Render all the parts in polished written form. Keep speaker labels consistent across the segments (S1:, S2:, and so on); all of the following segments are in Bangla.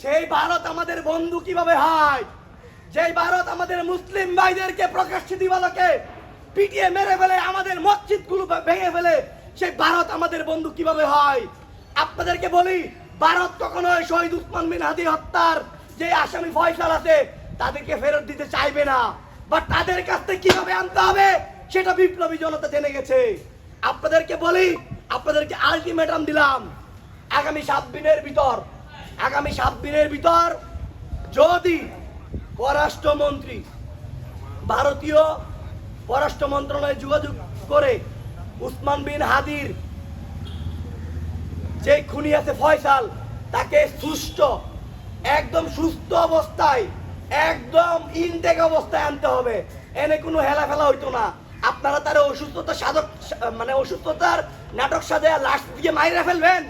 S1: সেই ভারত আমাদের বন্ধু কিভাবে হয়? যেই ভারত আমাদের মুসলিম ভাইদেরকে প্রকাশ্যে দিবালোকে পিটিয়ে মেরে ফেলে, আমাদের মসজিদগুলো ভেঙে ফেলে, সেই ভারত আমাদের বন্ধু কিভাবে হয়? আপনাদেরকে বলি, ভারত কখনোই শহীদ উসমান বিন হাদি হত্যার যে আসামি ফয়সাল আছে তাদেরকে ফেরত দিতে চাইবে না, বাট তাদের কাছ থেকে কিভাবে আনতে হবে সেটা বিপ্লবী জনতা জেনে গেছে। আপনাদেরকে বলি, আপনাদেরকে আলটিমেটাম দিলাম, আগামী 7 দিনের ভিতর যদি পররাষ্ট্রমন্ত্রী ভারতীয় পররাষ্ট্র মন্ত্রণালয়ে যোগাযোগ করে উসমান বিন হাদির যে খুনি আছে ফয়সাল, তাকে একদম সুস্থ অবস্থায়, একদম ইনটেক অবস্থায় আনতে হবে। এনে কোনো হেলাফেলা হইতো না। আপনারা তার অসুস্থতার নাটক সাজায় লাশ দিয়ে মাইরা ফেলবেন,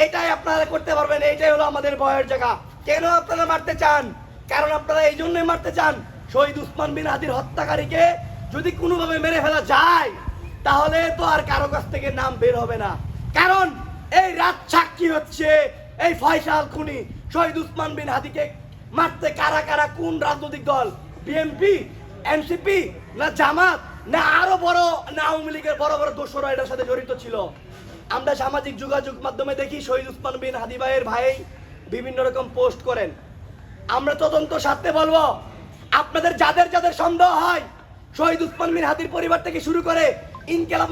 S1: এটাই আপনারা করতে পারবেন। এইটাই হলো আমাদের ভয়ের জায়গা। কেন আপনারা মারতে চান? কারণ আপনারা এই জন্যই মারতে চান, শহীদ উসমান বিন হাদির হত্যাকারীকে যদি কোনোভাবে মেরে ফেলা যায় তাহলে তো আর কারো কাছ থেকে নাম বের হবে না। কারণ এই রাত সাক্ষী হচ্ছে এই ফয়সাল খুনি। শহীদ উসমান বিন হাদিকে মারতে কারা কারা, কোন রাজনৈতিক দল, বিএনপি, এনসিপি, না জামাত, না আরো বড়, না আওয়ামী লীগের বড় বড় দোসররা এটার সাথে জড়িত ছিল। আমরা সামাজিক যোগাযোগ মাধ্যমে দেখি শহীদ উসমান বিন হাদি ভাইয়ের ভাই বিভিন্ন রকম পোস্ট করেন। আমরা তদন্ত সারতে বলবো, আপনাদের যাদের যাদের সন্দেহ হয় শহীদ উসমান বিন হাদির পরিবার থেকে শুরু করে ইনকিলাব